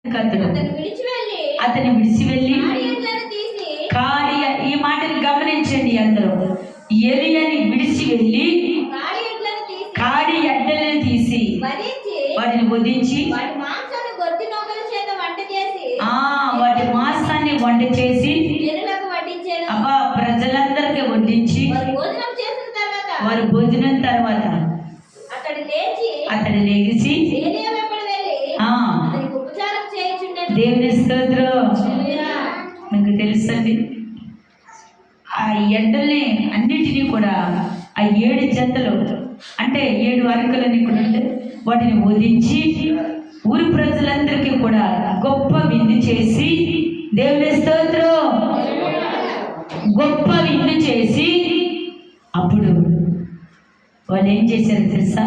అతని విడిచి వెళ్ళి ఈ మాటని గమనించండి అందరూ. ఎలియాని విడిచి వెళ్ళి కాడి ఎడ్డలను తీసి వాటిని వధించి వాటి మాంసాన్ని వంట చేసి ప్రజలందరికీ వడ్డించి వారు భోజనం తర్వాత అతడు లేచి దేవుని స్తోత్రం. మీకు తెలుసండి, ఆ ఎడ్డల్ని అన్నిటినీ కూడా ఆ 7 జతలు అంటే 7 అరకలని కూడా ఉంటే వాటిని వధించి ఊరి ప్రజలందరికీ కూడా గొప్ప విందు చేసి, దేవుని స్తోత్రం, గొప్ప విందు చేసి అప్పుడు వాళ్ళు ఏం చేశారు తెలుసా?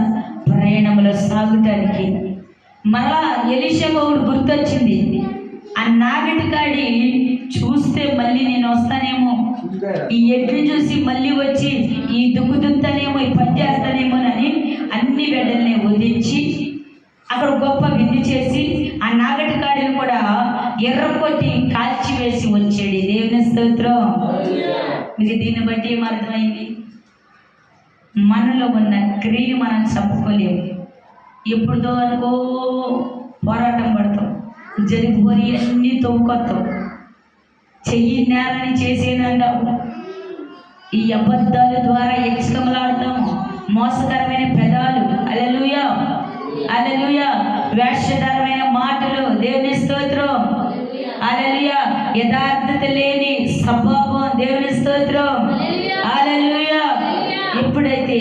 ప్రయాణంలో సాగుటానికి మరలా ఎలీషా గౌడు గుర్తొచ్చింది. ఆ నాగటికాడి చూస్తే మళ్ళీ నేను వస్తానేమో, ఈ ఎడ్లు చూసి మళ్ళీ వచ్చి ఈ దుక్కుతానేమో, ఈ పని చేస్తానేమోనని అన్ని వెడల్ని వదిలించి అక్కడ గొప్ప విందు చేసి ఆ నాగటికాడిని కూడా ఎర్రకొట్టి కాల్చి వేసి వచ్చాడు. దేవుని స్తోత్రం. మీకు దీన్ని బట్టి ఏమర్థమైంది? మనలో ఉన్న క్రియని మనం చంపుకోలేము. ఎప్పుడుదో అనుకో పోరాటం పడతాం, జరిగిపోయి అన్నీ తవ్వుకొస్తాం, చెయ్యి నేలని చేసేదంటాము, ఈ అబద్ధాల ద్వారా ఎక్స్కమలాడతాం, మోసకరమైన పెదాలు, హల్లెలూయా హల్లెలూయా, వేషధరమైన మాటలు, దేవుని స్తోత్రం, హల్లెలూయా, యథార్థత లేని స్వభావం, దేవుని స్తోత్రం, హల్లెలూయా. ఎప్పుడైతే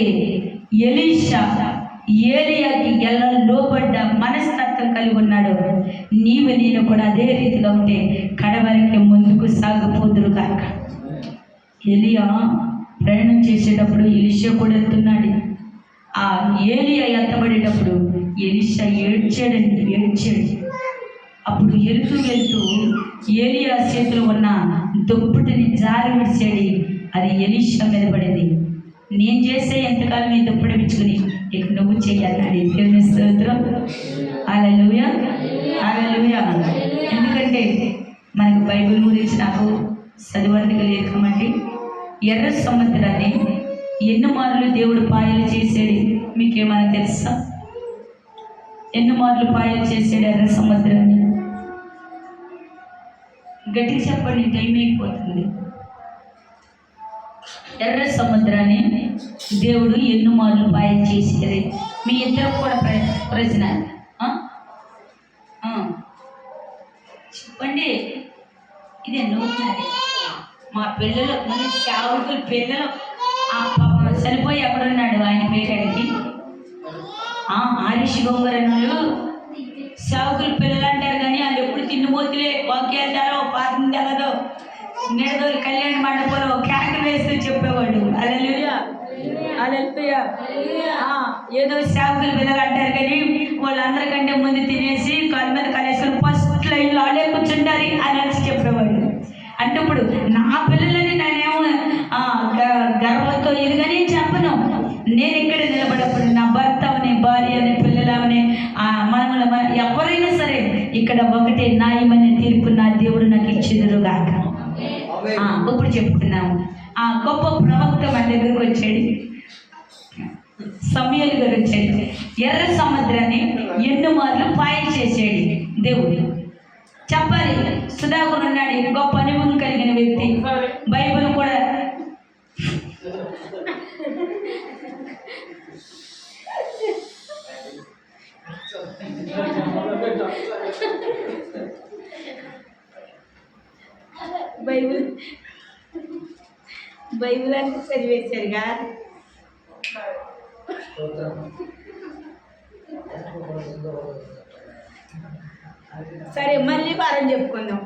ఎలీషా ఏలియాకి ఎలా లోబడ్డ మనస్తత్వం కలిగి ఉన్నాడు, నీవు నేను కూడా అదే రీతిగా ఉంటే కడవరికి ముందుకు సాగిపోదురు కాక. ఎలియా ప్రయాణం చేసేటప్పుడు ఎలీషా కూడా వెళ్తున్నాడు. ఆ ఏలియా ఎత్తబడేటప్పుడు ఎలీషా ఏడ్చాడు. అప్పుడు వెళ్తూ ఏలియా చేతిలో ఉన్న దుప్పటిని జారి విడిచాడు. అది ఎలీషా మీద పడింది. నేను చేసే ఎంతకాలం నీ దుప్పటి విచ్చుకుని ఇక నువ్వు చెయ్యాలి. దేవుని స్తోత్రం, హల్లెలూయా హల్లెలూయా. ఎందుకంటే మనకు బైబిల్ గురించి నాకు చదివేందుకు లేదు కాబట్టి, ఎర్ర సముద్రాన్ని ఎన్ని మార్లు దేవుడు పాయలు చేసాడు మీకేమైనా తెలుసా? ఎన్ని మార్లు పాయలు చేసాడు ఎర్ర సముద్రాన్ని? గట్టిగా చెప్పండి, టైం అయిపోతుంది. ఎర్ర సముద్రాన్ని దేవుడు ఎన్ని మార్లు పాయలు చేసేది? మీ ఇద్దరు కూడా ప్రశ్న చెప్పండి. ఇది నవ్వుతున్నది. మా పిల్లలు, మన సేవకుల పిల్లలు చనిపోయి ఎక్కడున్నాడు ఆయన పేరుకి ఆరిష్ గొంగరనులు సేవకుల పిల్లలు అంటారు కానీ వాళ్ళు ఎప్పుడు తిండిపోతులే, వాక్యాలు తెలవో, పాఠం తెలదో, నిడదోలు కళ్యాణ మండపంలో కేకలు వేస్తూ చెప్పేవాడు. హల్లెలూయా హల్లెలూయా. ఏదో సేవకుల పిల్లలు అంటారు కానీ వాళ్ళందరికంటే ముందు తినేసి కాళ్ళ మీద కలేసుకుని ఫస్ట్ లైన్లో ఆడే కూర్చుంటారు అని చెప్పేవాడు. అంటే ఇప్పుడు నా పిల్లలని నేనేమో గర్వంతో ఇదిగానే చెప్పను. నేను ఇక్కడ నిలబడప్పుడు నా భర్త అవని, భార్య అని, పిల్లలవని, మనముల ఎవరైనా సరే ఇక్కడ ఒకటే న్యాయమైన తీర్పు నా దేవుడు నాకు ఇచ్చేదురుగాక. ఇప్పుడు చెప్తున్నాము. గొప్ప ప్రవక్త మన దగ్గరకు వచ్చాడు, సమూయేలు గారు వచ్చాడు. ఎర్ర సముద్రాన్ని ఎన్ని మార్లు పాయలు చేసాడు దేవుడు. చెప్పాలి, సుధాకర్ ఉన్నాడు, గొప్ప అనుభవం కలిగిన వ్యక్తి. బైబిల్ కూడా బైబిల్ అంటే చదివేశారుగా. సరే, మళ్ళీ వారం చెప్పుకుందాం.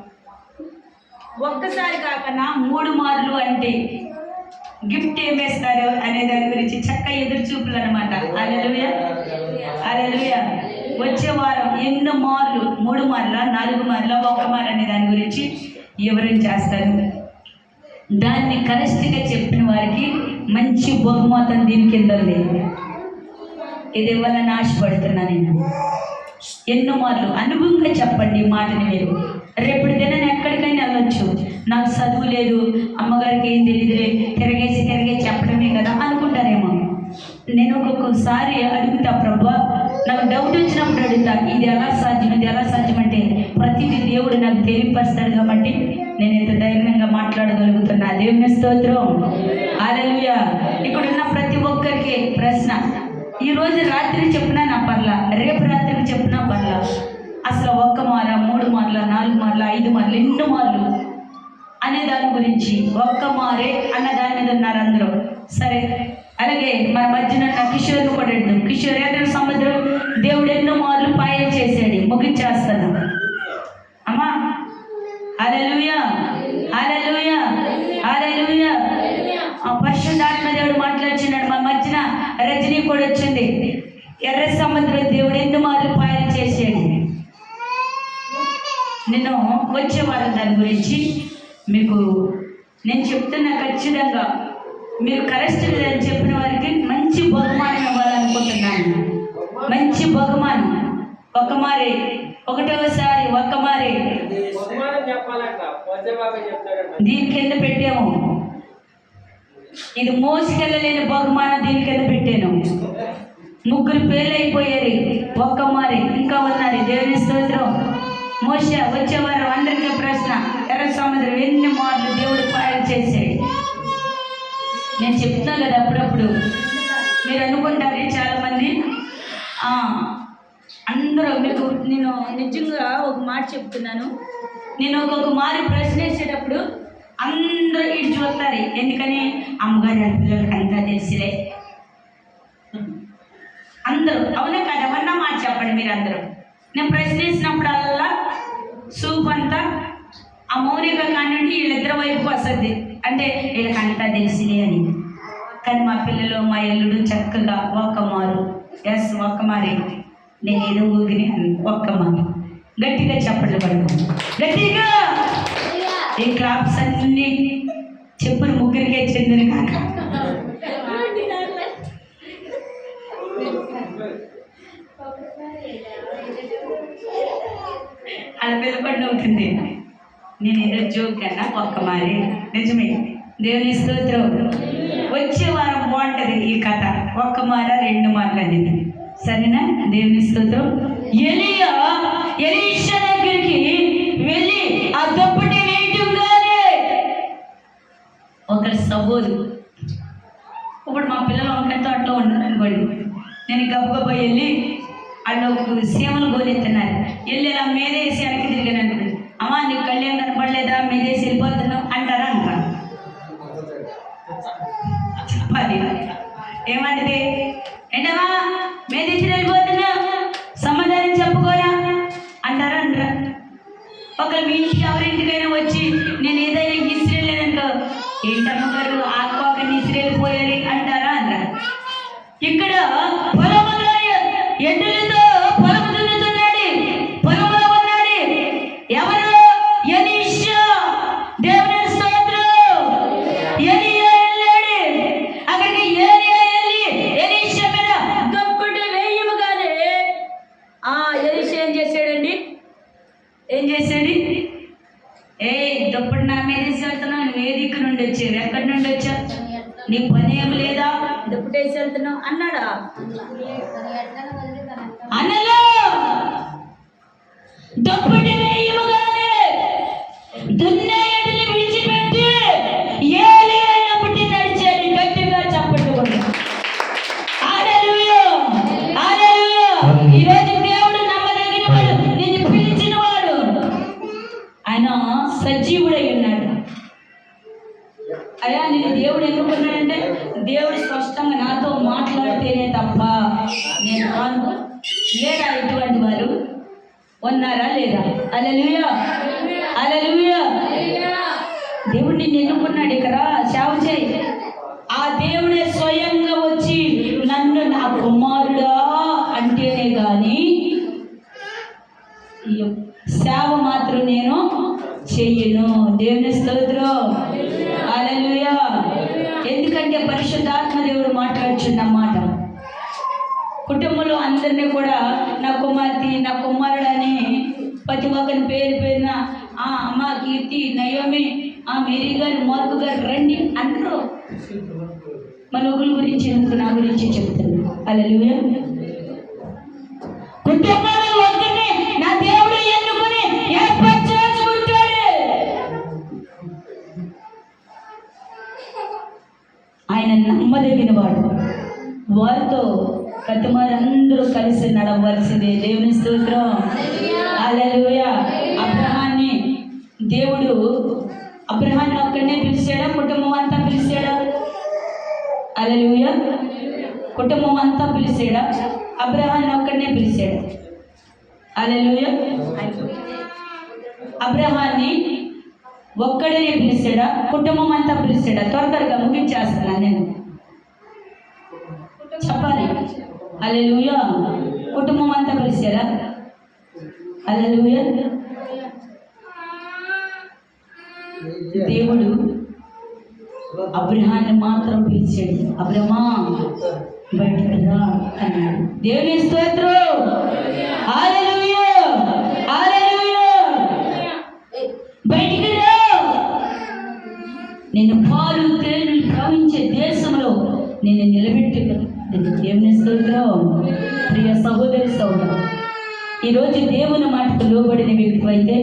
ఒక్కసారి కాకుండా 3 మార్లు అంటే గిఫ్ట్ ఏమేస్తారు అనే దాని గురించి చక్క ఎదురు చూపులు అనమాట. హల్లెలూయా హల్లెలూయా. వచ్చే వారం ఎన్నో మార్లు, 3 మార్లా, 4 మార్లా, 1 మార్ అనే దాని గురించి వివరణ చేస్తారు. దాన్ని కరెక్ట్గా చెప్పిన వారికి మంచి బహుమతం దీని కింద లేదు. ఇది ఇవ్వాలని ఆశపడుతున్నా నేను. ఎన్నో మార్లు అనుభవంగా చెప్పండి ఈ మాటని మీరు. రేపటి దినాన్ని ఎక్కడికైనా వెళ్ళొచ్చు. నాకు చదువు లేదు, అమ్మగారికి ఏం తెలియదులే, తిరగేసి చెప్పడమే కదా అనుకుంటారేమో. నేను ఒక్కొక్కసారి అడుగుతా, ప్రభా నాకు డౌట్ వచ్చినప్పుడు అడుగుతా, ఇది ఎలా సాధ్యం అంటే ప్రతిదీ దేవుడు నాకు తెలియపరుస్తాడు కాబట్టి నేను ఇంత ధైర్యంగా మాట్లాడగలుగుతున్నా. దేవుని స్తోత్రం, హల్లెలూయా. ఇక్కడున్న ప్రతి ఒక్కరికి ప్రశ్న, ఈరోజు రాత్రి చెప్పినా నా పర్లా, రేపు రాత్రికి చెప్పినా పర్లా, అసలు 1 మార 3 మార్ల 4 మార్ల 5 మార్లు ఎన్నో మార్లు అనే దాని గురించి, 1 మారే అన్న దాని మీద ఉన్నారు అందరూ. సరే, అలాగే మన మధ్యన కిషోర్ను కూడా అడుగుతాం. కిషోర్ ఏదైనా సముద్రం దేవుడు ఎన్నో మార్లు పాయలు చేశాడు, ముగించేస్తాను అమ్మా. హల్లెలూయా, హల్లెలూయా, హల్లెలూయా. పరిశుద్ధాత్మ దేవుడు మాట్లాడుచున్నాడు. మా మధ్యన రజనీ కూడా వచ్చింది. ఎర్ర సముద్రం దేవుడు ఎన్నో మార్లు పాయలు చేశాడు. నేను వచ్చేవారు దాని గురించి మీకు నేను చెప్తున్నా. ఖచ్చితంగా మీరు కరెక్ట్ అని చెప్పిన వారికి మంచి బహుమానం ఇవ్వాలనుకుంటున్నాను. మంచి బహుమానం. 1 మారే, 1వసారి 1 మారే దీని కింద పెట్టాము. ఇది మోసుకెళ్ళలేని బహుమానం దీని కింద పెట్టాను. 3 పేర్లు అయిపోయారు. 1 మారే ఇంకా ఉన్నారు. దేవుని స్తోత్రం. మోషే వచ్చేవారు. అందరికీ ప్రశ్న, ఎర్ర సముద్రం ఎన్ని మార్లు దేవుడు పాయలు చేశాడు. నేను చెప్తున్నా కదా, అప్పుడప్పుడు మీరు అనుకుంటారే చాలామంది, అందరూ మీకు నేను నిజంగా ఒక మాట చెప్తున్నాను. నేను ఒక్కొక్క మారి ప్రశ్న వేసేటప్పుడు అందరూ ఇటు చూస్తారు. ఎందుకని అమ్మగారి పిల్లలకి అంతా తెలిసిలే అందరూ. అవునే కదా, ఎవరన్నా మాట చెప్పండి మీరు అందరూ. నేను ప్రశ్న వేసినప్పుడల్లా సూప్ అంతా ఆ మౌనిక కానివ్వండి వీళ్ళిద్దరి వైపు వస్తుంది. అంటే వీళ్ళకి అంతా తెలిసిలే అని. కానీ మా పిల్లలు మా ఎల్లుడు చక్కగా 1 మారు, 1 మారే, నేను ఏదో ఊగిని 1 మారు గట్టిగా చెప్పట్లు పడుకో, గట్టిగా. ఈ క్లాప్స్ అన్నీ చెప్పులు 3కే చెందిన కాక అలా పిల్లపడి అవుతుంది. నేను ఏదో జోక్ కన్నా 1 మారే నిజమే. దేవుని స్తోత్రం. వచ్చే వారం బాగుంటుంది ఈ కథ. 1 మార 2 మార్లు అనేది. సరేనా? దేవుని స్తోత్రం. ఎలీషా దగ్గరికి వెళ్ళి ఆ దుప్పటి వేయటంగానే ఒకరి సబోదు. ఇప్పుడు మా పిల్లలు వంకాయ తోటలో ఉన్నారు అనుకోండి, నేను గబగబా వెళ్ళి వాళ్ళు సీమలు గోలెత్తున్నారు. వెళ్ళి ఇలా మీదేసి వెనక్కి తిరిగాను అనుకోండి, అమ్మా నీకు కళ్ళేం కనపడలేదా, మీదేసి వెళ్ళిపోతున్నావు అంటారా అంటారు. ఏమంటది, ఏంటమ్మా మీదేసి వెళ్ళిపోతున్నావు, సమాధానం చెప్పుకోరా అంటారా అంటారా. ఒకరు మీ ఇంటికి ఎవరింటికైనా వచ్చి నేను ఏదైనా ఇసిరేలేదనుకో, ఏంటమ్మగారు ఆకుని ఇసిరేళ్ళిపోయారు అంటారా అంటారా. ఇక్కడ పొలములో ఎడ్డులతో పొలము దున్నుతున్నాడు, పొలంలో ఉన్నాడు. ఎవరు? ఎలీషా. దేవుని స్తోత్రం. ఎలీయా వెళ్ళాడు అక్కడికి. ఎలీయా వెళ్ళి ఎలీషా మీద దుప్పటి వేయముగానే ఎలీషా ఏం చేశాడండి? ఏం చేశాడు? దుప్పటి నా మీద వేసి వెళ్తున్నావు, నువ్వు ఏ దిక్కు నుండి వచ్చావు, ఎక్కడి నుండి వచ్చావు, నీ పని ఏమి లేదా, దుప్పటి వేసి వెళ్తున్నావు అన్నాడా? అనలో దుప్పటి వేయముగానే దున్నే ఎడ్లని విడిచిపెట్టి ఏలీయా ఎప్పటి నడిచాడు. గట్టిగా చెప్పండి. హల్లెలూయా, హల్లెలూయా. ఈరోజు దేవుడు నమ్మదగిన వాడు, నిన్ను పిలిచిన వాడు. ఆయన సజీవుడై ఉన్నాడు. అయ్యా నేను దేవుడు ఎన్నుకున్నాడంటే దేవుడు స్పష్టంగా నాతో మాట్లాడితేనే తప్ప నేను కాను. లేరా ఇటువంటి వారు? ఉన్నారా లేదా? హల్లెలూయా, హల్లెలూయా. దేవుడు నిన్ను ఎన్నుకున్నాడు, ఇక్కడ సేవ చేయి. ఆ దేవుడే స్వయంగా వచ్చి నన్ను నా కుమారుడా అంటేనే కానీ సేవ మాత్రం నేను చెయ్యను. దేవుని స్తోత్రం. హల్లెలూయా. ఎందుకంటే పరిశుద్ధాత్మ దేవుడు మాట్లాడుచున్న మాట కుటుంబంలో అందరినీ కూడా నా కుమార్తె, నా కుమారుడు అని ప్రతి ఒక్కరి పేరు పేరున అమ్మ కీర్తి, నయోమి, మేరీ గారు, మార్కు గారు రండి అందరూ మన ఊరి గురించి ఎందుకు నా గురించి చెప్తున్నారు. హల్లెలూయా. కుటుంబంలో ఒకరిని నా దేవుడు ఎన్నుకొని ఏర్పాటు చేసుకుంటాడు. ఆయన నమ్మదగిన వాడు. వారితో ప్రతిమారందరూ కలిసి నడవలసిందే. దేవుని స్తోత్రం. హల్లెలూయా. అబ్రహాన్ని దేవుడు అబ్రహాన్ని ఒక్కడనే పిలిచాడా, కుటుంబం అంతా పిలిచాడా? హల్లెలూయా. కుటుంబం అంతా పిలిచాడా, అబ్రహాన్ని ఒక్కడనే పిలిచాడా? హల్లెలూయా. అబ్రహాన్ని ఒక్కడనే పిలిచాడా, కుటుంబం అంతా పిలిచాడా? త్వరగా ముగించేస్తున్నాను నేను, చెప్పాలి. హల్లెలూయా. కుటుంబం అంతా పిలిచారా? హల్లెలూయా. దేవుడు అబ్రహాన్ని మాత్రం పిలిచాడు. అబ్రహమా బయటకు రా అన్నాడు. దేవుని స్తోత్రం. హల్లెలూయా. హల్లెలూయా. బయటికి రా, నేను పాలు తేనెలు ప్రవహించే దేశంలో నేను నిలబెట్టుకున్నాను. దేవుని స్తోత్రం. ప్రియ సహోదరి సహోదరు, ఈరోజు దేవుని మాటకు లోబడిన వ్యక్తివైతే,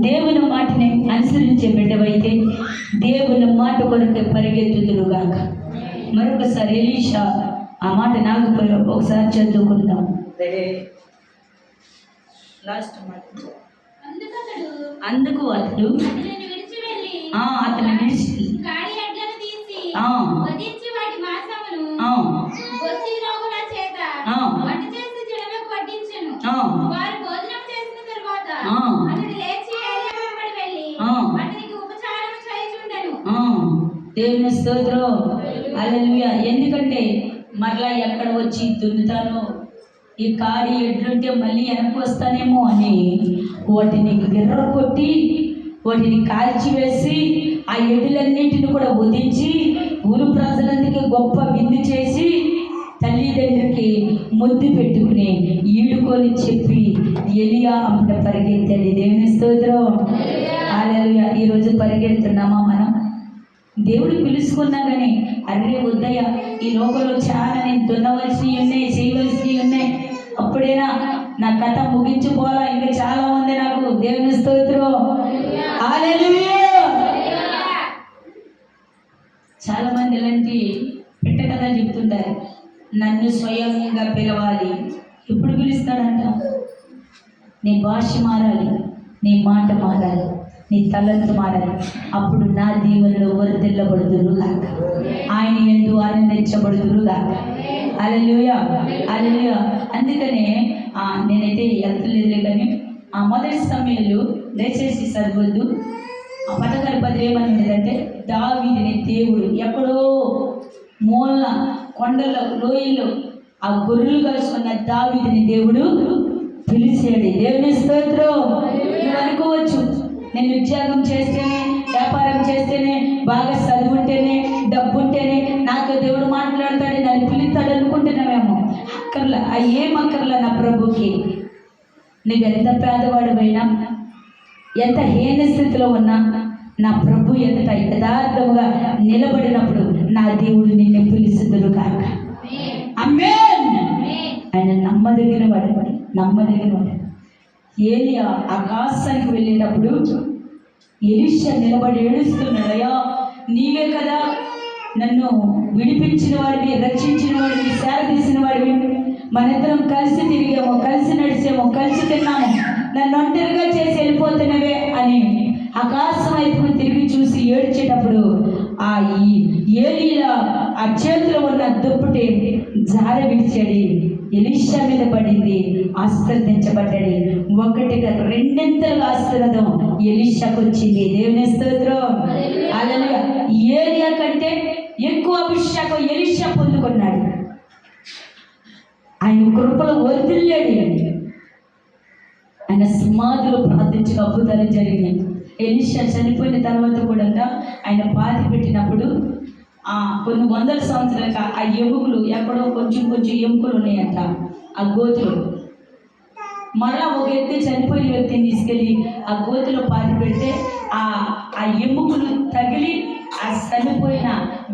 దేవుని మాటని అనుసరించే బిడ్డవైతే దేవుని మాట కొరకు పరిగెత్తుదురుగాక. మరొకసారి ఎలీషా ఆ మాట నాకు ఒకసారి చదువుకుందాం. లాస్ట్ మాట. అందుకు అతడు అతను విడిచి దేవుని స్తోత్రం. హల్లెలూయా. ఎందుకంటే మరలా ఎక్కడ వచ్చి దున్నుతానో, ఈ కాడి ఎడ్లుంటే మళ్ళీ వెనక్కి వస్తానేమో అని వాటిని గిర్ర కొట్టి వాటిని కాల్చివేసి ఆ ఎడ్లన్నింటిని కూడా వధించి ఊరు ప్రజలందరికీ గొప్ప విందు చేసి తల్లిదండ్రికి ముద్దు పెట్టుకుని ఈడుకొని చెప్పి ఎలియా అమ్మ పరిగెత్తాడు. దేవుని స్తోత్రం. హల్లెలూయా. ఈరోజు పరిగెడుతున్నామా మనం? దేవుడు పిలుచుకున్నా కానీ అర్రే వద్దయ్యా, ఈ లోకంలో చాలా నేను దున్నవలసినవి ఉన్నాయి, చేయవలసినవి ఉన్నాయి, అప్పుడైనా నా కథ ముగించిపోవాలా, ఇంకా చాలా ఉంది నాకు. దేవుని స్తోత్రం. హల్లెలూయా. చాలా మంది ఇలాంటి పెట్ట కథ చెప్తుంటారు. నన్ను స్వయంగా పిలవాలి. ఎప్పుడు పిలుస్తాడంట? నీ భాష మారాలి, నీ మాట మారాలి, నీ తలంతు మారాలి. అప్పుడు నా దీవెనలో వర్ధిల్లబడుదురు గాక, ఆయన యందు ఆనందించబడుదురు గాక. హల్లెలూయా. హల్లెలూయా. అందుకనే నేనైతే వెళ్తలేదులే కానీ మొదటి సమయంలో దయచేసి చదవద్దు. ఆ పదకారి పది ఏమని ఉండేదంటే, దావీదుని దేవుడు ఎక్కడో మూల కొండల్లో లోయల్లో ఆ గొర్రెలు కలుసుకున్న దావీదుని దేవుడు పిలిచాడు. దేవుని స్తోత్రం. నువ్వు అనుకోవచ్చు, నేను ఉద్యోగం చేస్తేనే, వ్యాపారం చేస్తేనే, బాగా చదువుంటేనే, డబ్బు ఉంటేనే నాతో దేవుడు మాట్లాడతాడు, నన్ను పిలుస్తాడు అనుకుంటున్నామేమో. అక్కర్లా, ఏం అక్కర్లా నా ప్రభుకి. నువ్వు ఎంత పేదవాడివైనా, ఎంత హీన స్థితిలో ఉన్నా, నా ప్రభు ఎంత యథార్థంగా నిలబడినప్పుడు నా దేవుడు నిన్ను పిలుచుదురు కాక. ఆమేన్. ఆయన నమ్మదగిన వాడు, నమ్మదగిన వాడు. ఏలియా ఆకాశానికి వెళ్ళేటప్పుడు ఎలీషా నిలబడి ఏడుస్తున్నాడు. అయ్యా, నీవే కదా నన్ను విడిపించిన వాడివి, రక్షించిన వాడివి, సేవ తీసిన వాడివి. మనిద్దరం కలిసి తిరిగాము, కలిసి నడిచాము, కలిసి తిన్నాము, నన్ను ఒంటరిగా చేసి వెళ్ళిపోతున్నవే అని ఆకాశం వైపు తిరిగి చూసి ఏడ్చేటప్పుడు ఆ ఏలీయా ఆ చేతిలో ఉన్న దుప్పటి జార విడిచాడు. ఎలీషా మీద పడింది, ఆశీర్వదించబడ్డాడు. ఒకటిగా రెండింతలుగా ఆశీర్వాదం ఎలీషాకు వచ్చింది. దేవుని స్తోత్రం. హల్లెలూయా. ఏలియా కంటే ఎక్కువ అభిషేకం ఎలీషా పొందుకున్నాడు. ఆయన కృపలో వర్ధిల్లాడు. ఆయన సమాధిలో ప్రార్థించిన అద్భుతాలు జరిగినాయి. ఎలీషా చనిపోయిన తర్వాత కూడా ఆయన పాతి పెట్టినప్పుడు కొన్ని వందల సంవత్సరాలుగా ఆ ఎముకలు ఎక్కడో కొంచెం కొంచెం ఎముకలు ఉన్నాయంట ఆ గోతులు. మళ్ళా ఒక వ్యక్తి చనిపోయిన వ్యక్తిని తీసుకెళ్ళి ఆ గోతులో పాతి పెడితే ఆ ఎముకలు తగిలి ఆ చనిపోయిన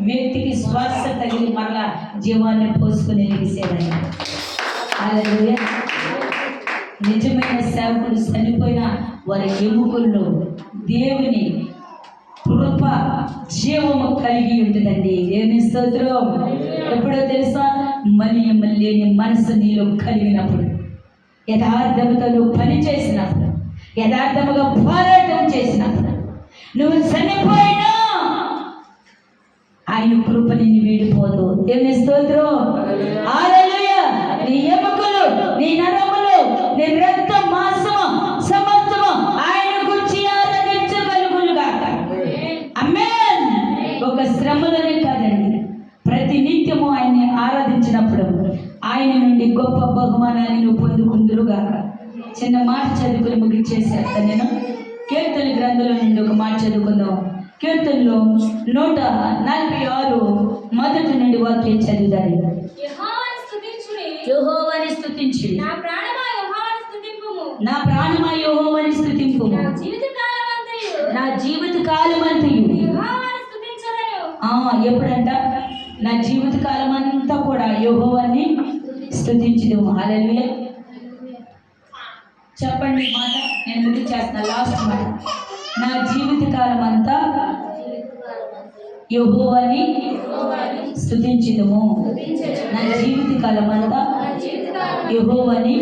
వ్యక్తికి శ్వాస తగిలి మళ్ళా జీవాన్ని పోసుకుని వేసేదండి. హల్లెలూయా. నిజమైన సేవకులు చనిపోయిన వారి ఎముకల్లో దేవుని కృప జీవము కలిగి ఉంటుందండి. దేవుని స్తోత్రం. ఎప్పుడో తెలుసా? లేని మనసు నీలో కలిగినప్పుడు, యథార్థముతో నువ్వు పని చేసినప్పుడు, యథార్థముగా పోరాటం చేసినప్పుడు, నువ్వు చనిపోయినా ఆయన కృప నిన్ను వీడిపోదు. దేవుని స్తోత్రం. హల్లెలూయా. నీ ఎముకలు, నీ నరములు, నీ రక్త మాంసము సమస్తము ఆయన గురించి ఆరాధించగలుగునుగాక. ఆమేన్. ఒక శ్రమలోనే కాదండి, ప్రతి నిత్యము ఆయన్ని ఆరాధించినప్పుడు ఆయన నుండి గొప్ప బహుమానాన్ని నువ్వు పొందుకుందురుగాక. చిన్న మాట చదువుకుని ముగించేసేస్తాను నేను. కీర్తన గ్రంథంలో నుండి ఒక మాట చదువుకుందాం. కీర్తనలో 146 మొదటి నుండి వాక్యం చదువుదాం. యెహోవాని స్తుతించుడి, నా ప్రాణమా యెహోవాని స్తుతింపుము, నా జీవిత కాలమంతయు. ఎప్పుడంట? నా జీవిత కాలం అంతా కూడా యెహోవాని స్తుతించుదుము. హల్లెలూయా. చెప్పండి మాట, నేను ముగించేస్తున్నా. లాస్ట్ మాట. నా జీవిత కాలం అంతా యెహోవాని స్తుతించుదుము. నా జీవిత కాలం అంతా యెహోవాని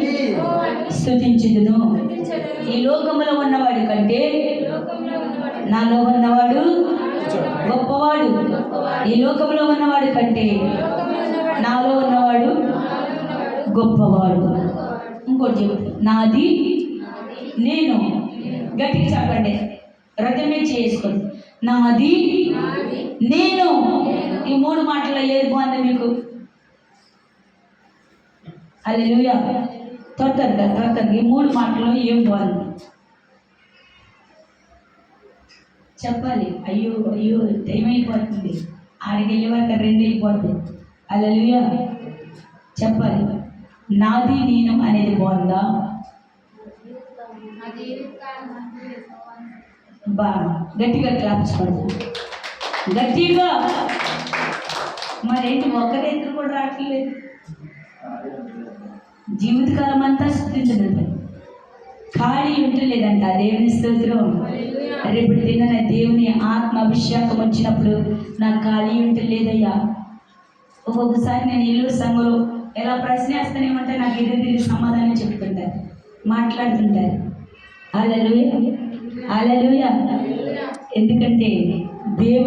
స్తుతించుదును. ఈ లోకములో ఉన్నవాడి కంటే నాలో ఉన్నవాడు గొప్పవాడు. ఈ లోకంలో ఉన్నవాడి కంటే నాలో ఉన్నవాడు గొప్పవాడు. ఇంకోటి చెప్పు, నాది నేను. గట్టిగా చెప్పండి, రథమే చేసుకోండి. నాది నేను. ఈ 3 మాటల్లో ఏది బాగుంది మీకు? హల్లెలూయా. తొందరగా ఈ 3 మాటల్లో ఏం బాగుంది చెప్పాలి. అయ్యో అయ్యో టైం అయిపోతుంది, ఆడికి వెళ్ళే వరకు 2 అయిపోతుంది. హల్లెలూయా. చెప్పాలి. నాది నేను అనేది బాగుందా? గట్టిగా క్లాప్స్ పడుతుంది, గట్టిగా. మరేంటి ఒక్కరైతే కూడా రావట్లేదు? జీవితకాలం అంతా స్తుతించడం ఖాళీ ఉంటలేదంట. దేవుని స్తోత్రం. రేపు తిన్న దేవుని ఆత్మ అభిషేకం వచ్చినప్పుడు నాకు ఖాళీ ఉంటలేదయ్యా. ఒక్కొక్కసారి నేను ఇల్లు సంఘంలో ఎలా ప్రశ్నేస్తానేమంటే నాకు ఎదురు సమాధానం చెప్తుంటారు, మాట్లాడుతుంటారు. హల్లెలూయా. హల్లెలూయా. ఎందుకంటే దేవుని